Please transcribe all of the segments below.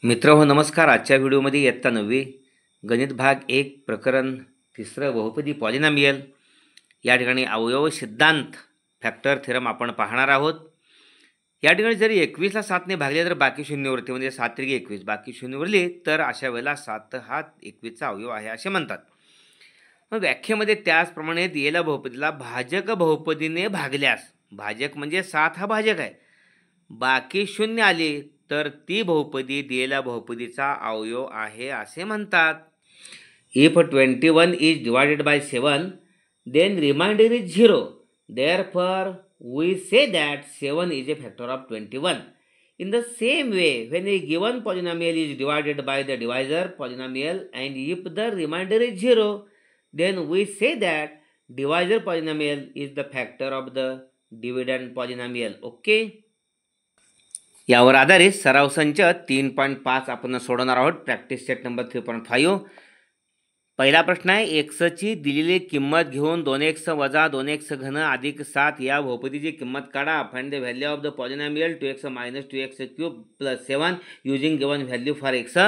मित्रहो नमस्कार. आजच्या व्हिडिओमध्ये इयत्ता 9वी गणित भाग 1 प्रकरण 3 बहुपदी पॉलिनॉमियल या ठिकाणी अवयव सिद्धांत फॅक्टर थेरम आपण पाहणार आहोत. या ठिकाणी जरी 21ला 7ने भागले तर बाकी शून्यवरती म्हणजे 7 त्रिक 21 बाकी शून्य उरले तर अशा वेळेला 7 हा 21चा अवयव आहे असे म्हणतात. मग व्याख्येमध्ये त्याचप्रमाणे दिलेल्या बहुपदीला भाजक बहुपदीने भागल्यास, भाजक म्हणजे 7 हा भाजक आहे, बाकी शून्य आले तर ती बहुपदी दिलेल्या बहुपदीचा अवयव आहे असे म्हणतात. If 21 is divided by 7 then remainder is 0. Therefore we say that 7 is a factor of 21. In the same way, when a given polynomial is divided by the divisor polynomial and if the remainder is 0, then we say that divisor polynomial is the factor of the dividend polynomial. Okay. यावर आधारित सराव संच 3.5 आपण सोडवणार आहोत. Practice set number 3.5. पहिला प्रश्न आहे, एक्सची दिलेली किंमत घेऊन 2x वजा 2x घन अधिक 7 या बहुपदीची किंमत काढा. Find the value of the polynomial 2x minus 2x cube plus 7 using given value for x.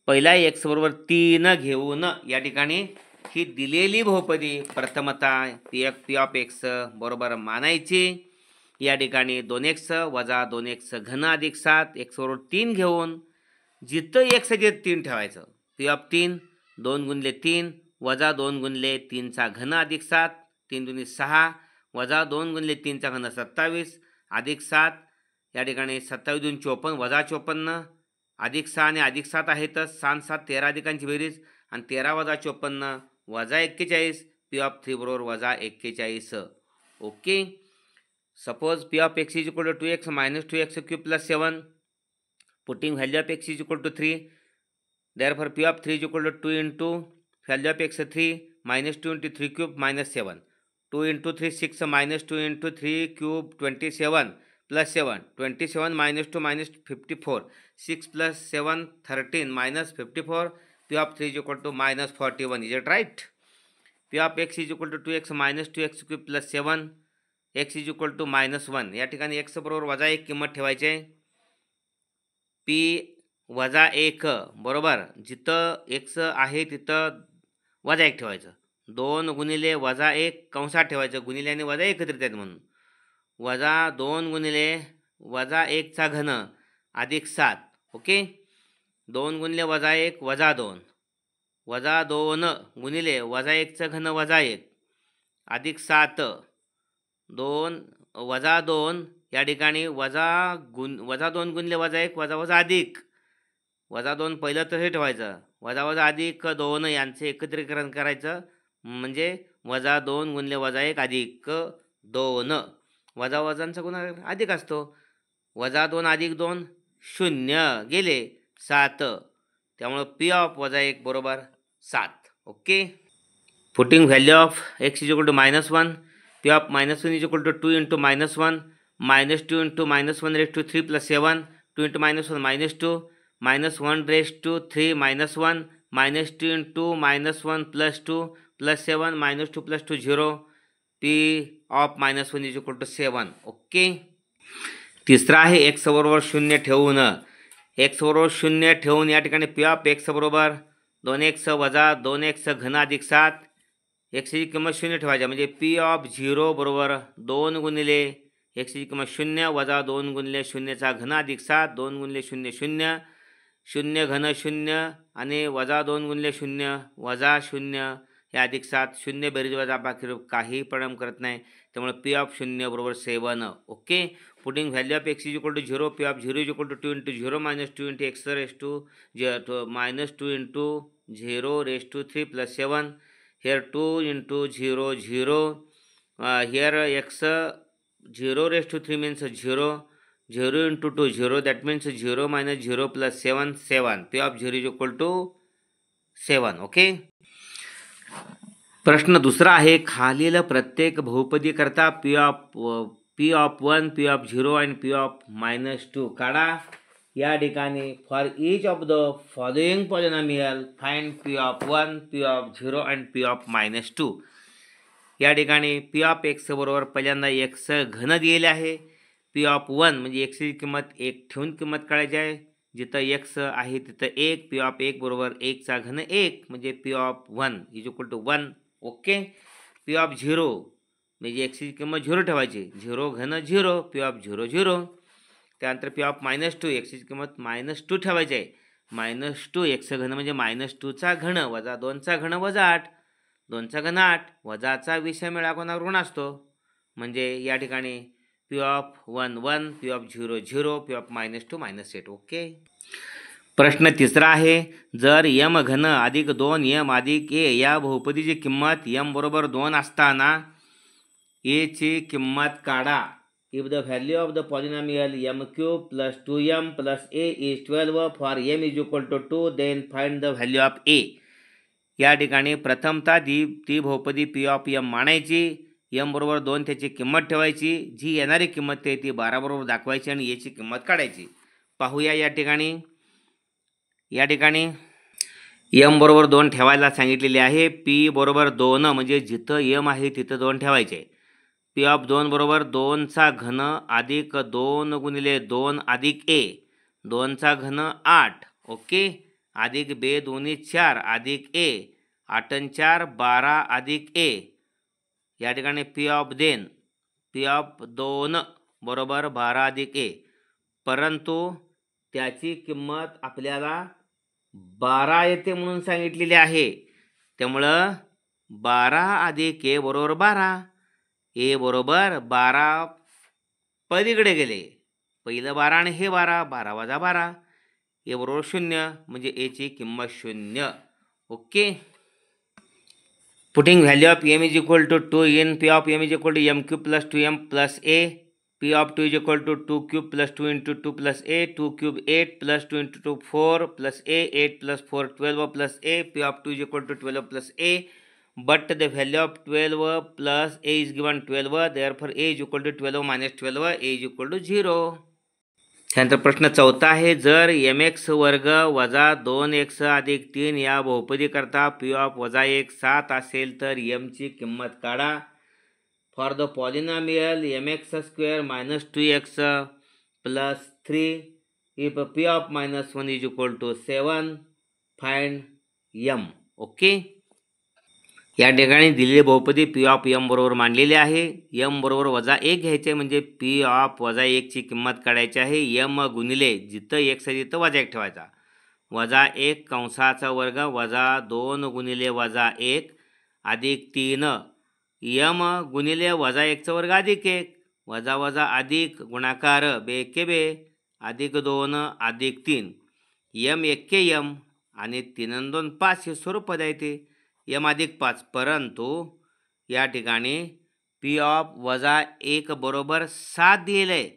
पहिला x बरोबर 3 घेऊन या ठिकाणी ही दिलेली बहुपदी प्रथमतः पी ऑफ x बरोबर मानायची. या ठिकाणी 2x वजा 2x घन अधिक 7 x बरोबर 3 घेऊन जिथं x जे 3 ठेवायचं. पी ऑफ 3 2 गुणिले 3 वजा 2 गुणिले 3चा घन अधिक 7 3 दुनी 6 वजा 2 गुणिले 3चा घन 27 अधिक 7 या ठिकाणी 27 दून 54 वजा 54 अधिक 6 आणि अधिक 7 आहेतच. 7 7 13 अधिकांची बेरीज आणि 13 वजा 54 वजा 41. पी ऑफ 3 बरोबर वजा 41. Okay. Suppose p of x is equal to 2x minus 2x cube plus 7. Putting value of x is equal to 3. Therefore, p of 3 is equal to 2 into value of x 3 minus 2 into 3 cube minus 7. 2 into 3 6 minus 2 into 3 cube 27 plus 7. 27 minus 2 minus 54. 6 plus 7 13 minus 54. P of 3 is equal to minus 41. Is it right? P of x is equal to 2x minus 2x cube plus 7. x is equal to -1. या ठिकाणी x बरोबर वजा 1 किंमत ठेवायची आहे. p वजा 1 बरोबर जिथं x आहे तिथं वजा 1 ठेवायचं. 2 गुणिले वजा 1 कंसात ठेवायचं. गुणिले आणि वजा एकत्रित आहेत म्हणून. वजा 2 गुणिले वजा 1 चा घन अधिक 7. ओके. 2 गुणिले वजा 1 वजा 2 वजा 2 गुणिले वजा 1 चा घन वजा 1 अधिक 7 2 वजा 2 या ठिकाणी वजा 2 गुणिले वजा 1 वजा वजा अधिक वजा 2 पहिलं तसे ठेवायचं. वजा वजा अधिक 2 यांचे एकत्रीकरण करायचं म्हणजे वजा 2 गुणिले वजा 1 अधिक 2. वजा वजांचा गुणाकार अधिक असतो. वजा 2 अधिक 2 0 गेले 7. त्यामुळे पी ऑफ वजा 1 बरोबर 7. Okay. Putting value of x is equal to -1. P of -1 is equal to 2 into -1 minus 2 into -1 raised to 3 plus 7 2 into -1 -2 -1 raised to 3 -1 -2 into -1 plus 2 plus 7 -2 plus 2 0. P of -1 is equal to 7. Okay. तिसरा आहे x बरोबर 0 ठेवून. x बरोबर 0 ठेवून या ठिकाणी P of x बरोबर 2x वजा 2x घन अधिक 7 x ची किंमत 0 ठेवायची म्हणजे पी ऑफ 0 बरोबर 2 गुणिले x ची किंमत 0 वजा 2 गुणिले 0चा घन अधिक 7 2 गुणिले 0 0 0 घन 0 आणि वजा 2 गुणिले 0 वजा 0 हे अधिक 7 0 बेरीज वजा बाकी काही परिणाम करत नाही. त्यामुळे पी ऑफ 0 बरोबर 7. Okay. Putting value of x is equal to 0. P of 0 is equal to 2 into 0 minus 2 into x raise to -2 into 0 raise to 3 plus 7. Here 2 into 0 0. Here x 0 raised to 3 means 0. 0 into 2 0. That means 0 minus 0 plus 7 7. P of 0 is equal to 7. Okay. प्रश्न दुसरा आहे, खालील प्रत्येक बहुपदी करता P of 1 P of 0 and P of -2 काढा. या ठिकाणी for each of the following polynomial find P of 1 P of 0 and P of -2. या ठिकाणी P of x बरोबर पहिल्यांदा x घन दिलेले आहे. P of 1 म्हणजे x ची किंमत 1 ठेवून किंमत काढायची आहे. जिथं एक्स आहे तिथं 1, पी ऑफ 1 बरोबर 1चा घन 1 म्हणजे P of 1 is equal to 1. Okay. P of 0 म्हणजे एक्सची किंमत 0 ठेवायची, 0 घन 0, पी ऑफ 0 0. त्यानंतर पी ऑफ -2 एक्सची किंमत -2 ठेवायची आहे. -2 एक्स घन म्हणजे -2चा घन वजा 2चा घन वजा 8, 2चा घन 8 वजाचा विषय मिळाकोना ऋण असतो. म्हणजे या ठिकाणी P of 1 1, P of 0 0, P of -2 -8. Okay. प्रश्न तिसरा आहे, जर यम घन अधिक 2m अधिक a या बहुपदीची किंमत m बरोबर 2 असताना a ची किंमत काढा. If the value of the polynomial m cube plus 2m plus a is 12 for m is equal to 2 then find the value of a. या ठिकाणी प्रथमतः ती बहुपदी पी ऑफ m मानायची, m बरोबर 2 त्याची किंमत ठेवायची, जी येणारी किंमत आहे ती 12 बरोबर दाखवायची आणि a ची किंमत काढायची. पाहूया या ठिकाणी m बरोबर 2 ठेवायला सांगितलेले आहे. p बरोबर 2 म्हणजे जिथं m आहे तिथं 2 ठेवायचे. पी ऑफ 2 बरोबर 2चा घन अधिक 2 गुणिले 2 अधिक a, 2चा घन 8. ओके. अधिक b दोन्ही 4 अधिक a, 8 आणि 4 12 अधिक a. या ठिकाणी पी ऑफ 2 बरोबर 12 अधिक a, परंतु त्याची किंमत आपल्याला 12 येते म्हणून सांगितलेली आहे. त्यामुळं 12 अधिक a बरोबर 12, a बरोबर 12 पलीकडे गेले. पहिलं 12 आणि हे 12, 12 वजा 12, a बरोबर 0 म्हणजे a ची किंमत 0. Okay. Putting value of m is equal to 2 in P of m is equal to m cube plus 2m plus a. P of 2 is equal to 2 cube plus 2 into 2 plus a, 2 cube 8 plus 2 into 2 4 plus a, 8 plus 4 12 plus a. P of 2 is equal to 12 plus a, but the value of 12 plus a is given 12, therefore a is equal to 12 minus 12, a is equal to 0. त्यानंतर प्रश्न चौथा आहे, जर mx वर्ग वजा 2x अधिक 3 या बहुपदी करता p of वजा 1 7 असेल तर m ची किंमत काढा. For the polynomial mx square minus 2x plus 3, if p of minus 1 is equal to 7, find m. Okay. या ठिकाणी दिलेली बहुपदी p ऑफ m बरोबर मांडलेली आहे. m बरोबर वजा 1 घ्यायचे म्हणजे p ऑफ वजा 1 ची किंमत काढायची आहे. m गुणिले जिथं x आहे तिथं वजा 1 ठेवायचा, वजा 1 कंसाचा वर्ग वजा 2 गुणिले वजा 1 अधिक 3 m गुणिले वजा 1चा वर्ग अधिक 1 वजा वजा अधिक गुणाकार बे के बे अधिक 2 अधिक 3 m एक्के m आणि 3 आणि 2 5 हे स्वरूपात आहे ते m अधिक 5. परंतु या ठिकाणी p ऑफ वजा 1 बरोबर 7 दिलेलं आहे.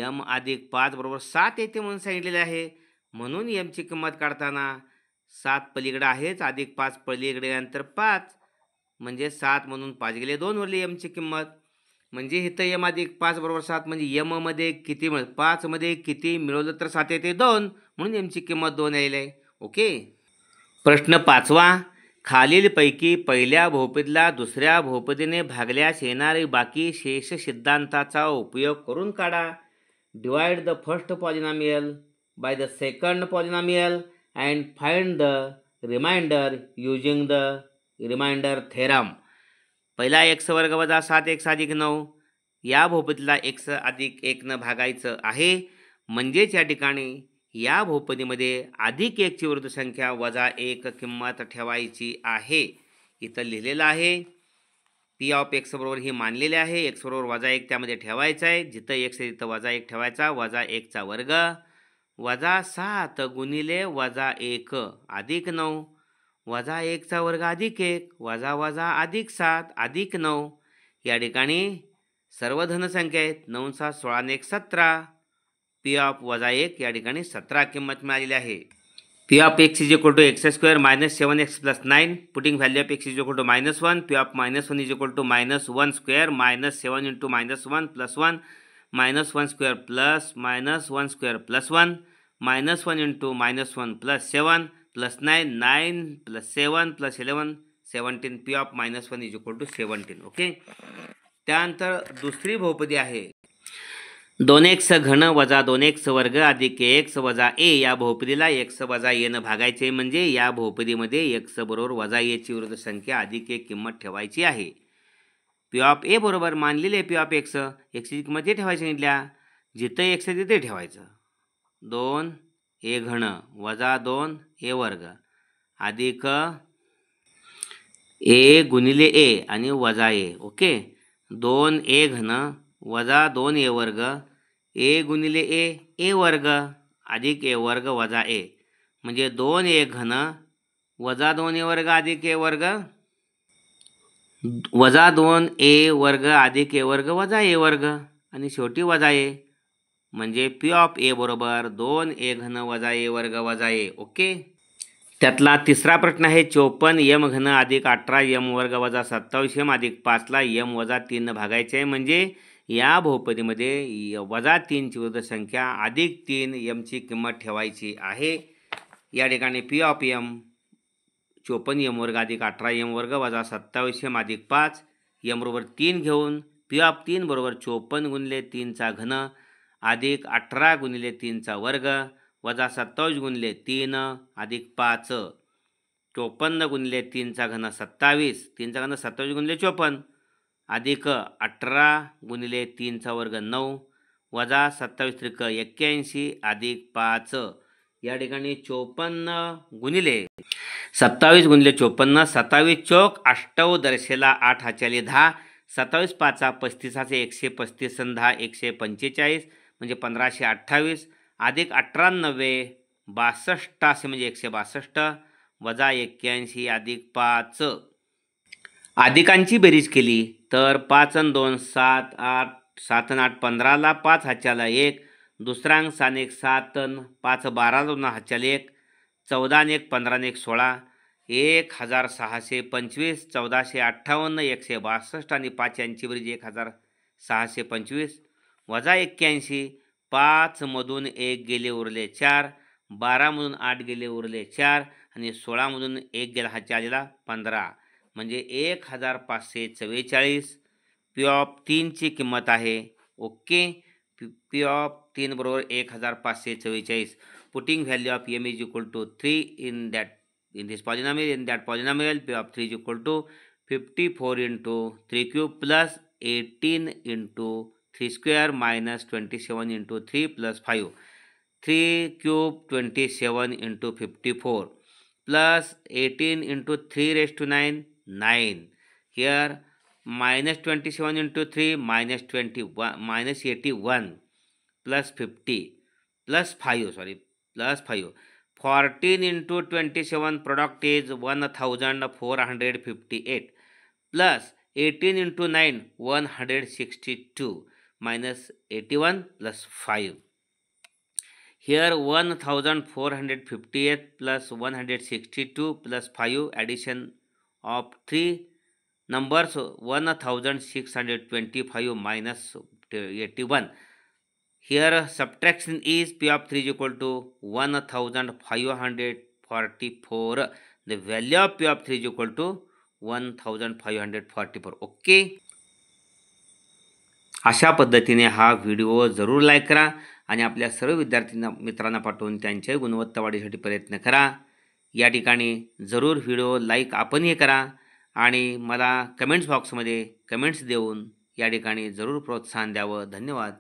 m अधिक 5 बरोबर 7 येते म्हणून सांगितलेले आहे. म्हणून m ची किंमत काढताना 7 पलीकडे आहेच, अधिक 5 पलीकडे नंतर 5 म्हणजे 7 म्हणून 5 गेले 2 वरली m ची किंमत. म्हणजे इथं m अधिक 5 बरोबर 7 म्हणजे m मध्ये किती 5 मध्ये किती मिळवलं तर 7 येते 2 म्हणून m ची किंमत 2 यायला आहे. ओके. प्रश्न 5वा, खालीलपैकी पहिल्या बहुपदीला दुसऱ्या बहुपदीने भागल्यास येणारी बाकी शेष सिद्धांताचा उपयोग करून काढा. Divide the first polynomial by the second polynomial and find the remainder using the remainder theorem. पहिला x वर्ग वजा 7x अधिक 9 या बहुपदीला x अधिक 1 न भागायचं आहे. म्हणजेच या ठिकाणी या बहुपदीमध्ये अधिक 1 ची विरुद्ध संख्या वजा 1 किंमत ठेवायची आहे. इथं लिहिलेलं आहे p ऑफ x बरोबर ही मानलेले आहे. x बरोबर वजा 1 त्यामध्ये ठेवायचं आहे. जिथं x आहे तिथं वजा 1 ठेवायचा, वजा 1 चा वर्ग वजा 7 गुणिले वजा 1 अधिक 9 वजा 1 चा वर्ग अधिक 1 वजा वजा अधिक 7 अधिक 9. या ठिकाणी सर्व धनसंख्या आहेत. 9 7 16 आणि 1 17. पी ऑफ वजा 1 या ठिकाणी 17 किंमत मिळालेली आहे. P of x is equal to x square minus 7x plus 9. Putting value of x is equal to -1. P of -1 is equal to -1 square minus 7 into -1 plus 1 -1 square plus -1 square plus 1 -1 into -1 plus 7 plus 9 9 plus 7 plus 11 17. P of -1 is equal to 17. Okay. त्यानंतर दुसरी बहुपदी आहे. 2x घन वजा 2x वर्ग अधिक x वजा a या बहुपदीला x वजा a न भागायचे, म्हणजे या बहुपदीमध्ये x बरोबर वजा a ची विरुद्ध संख्या अधिक एक किंमत ठेवायची आहे. पी ऑफ ए बरोबर मानलेले पी ऑफ एक्स, ची किंमत हे ठेवायची सांगितल्या, जिथे x आहे तिथे ठेवायचं. 2a घन वजा 2a वर्ग अधिक a गुणिले a आणि वजा a. ओके, 2a घन वजा 2a वर्ग a गुणिले a वर्ग अधिक a वर्ग वजा a, म्हणजे 2a घन वजा 2a वर्ग अधिक a वर्ग वजा 2a वर्ग अधिक a वर्ग वजा a वर्ग आणि शेवटी वजा a, म्हणजे पी ऑफ ए बरोबर 2a घन वजा a वर्ग वजा a. ओके, त्यातला तिसरा प्रश्न आहे 54m घन अधिक 18m वर्ग वजा 27m अधिक 5 ला m वजा 3 न भागायचे आहे, म्हणजे या बहुपदीमध्ये वजा 3 ची विरुद्ध संख्या अधिक 3m ची किंमत ठेवायची आहे. या ठिकाणी पी ऑफ m 54m वर्ग अधिक 18m वर्ग वजा 27m अधिक 5 m बरोबर 3 घेऊन पी ऑफ 3 बरोबर 54 गुणिले 3 चा घन अधिक 18 गुणिले 3 चा वर्ग वजा 27 गुणिले 3 अधिक 5, 54 गुणिले 3 चा घन 27, 3 चा घन 27 गुणिले 54 अधिक 18 गुणिले 3 चा वर्ग 9 वजा 27 त्रिक 81 अधिक 5. या ठिकाणी 54 गुणिले 27 गुणिले 54, 27 चौक 8 दर्शेला 8 हाच्याले 10, 27 पाचा 35 135 आणि 10 145, म्हणजे 1528 अधिक 98 62 असे म्हणजे 162 वजा 81 अधिक 5. अधिकांची बेरीज केली तर 5 आणि 2 7, 8 7 आणि 8 15 ला 5 हाच्याला 1, दुसरा अंक 6 आणि 1 7 आणि 5 12 ला हाच्याला 1, 14 आणि 1 15 आणि 1 16, 1625, 1458 162 आणि 5 यांची बेरीज 1625 वजा 81, 5 मधून 1 गेले उरले 4, 12 मधून 8 गेले उरले 4 आणि 16 मधून 1 गेला हाच्या आलेला 15, म्हणजे 1544. पी ऑफ 3 ची किंमत आहे. ओके, पी ऑफ 3 बरोबर 1544. Putting value of m is equal to 3 in this polynomial. In that polynomial, p of 3 is equal to 54 into 3 cube plus 18 into 3 square minus 27 into 3 plus 5. 3 cube 27 into 54 plus 18 into 3 raised to 9, 9. Here minus 27 into 3 minus 21 minus 81 plus 50 plus 5, sorry, plus 5. 14 into 27 product is 1458 plus 18 into 9 162 minus 81 plus 5. Here 1458 plus 162 plus 5, addition of 3 numbers 1625 minus 81. Here subtraction is p of 3 is equal to 1544. The value of p of 3 is equal to 1544. Okay, अशा पद्धतीने हा video जरूर like करा आणि आपल्या सर्व विद्यार्थ्यांना मित्रांना पाठवून त्यांच्याही गुणवत्ता वाढीसाठी प्रयत्न करा. या ठिकाणी जरूर व्हिडिओ लाईक आपणही करा आणि मला कमेंट्स बॉक्समध्ये कमेंट्स देऊन या ठिकाणी जरूर प्रोत्साहन द्यावं. धन्यवाद.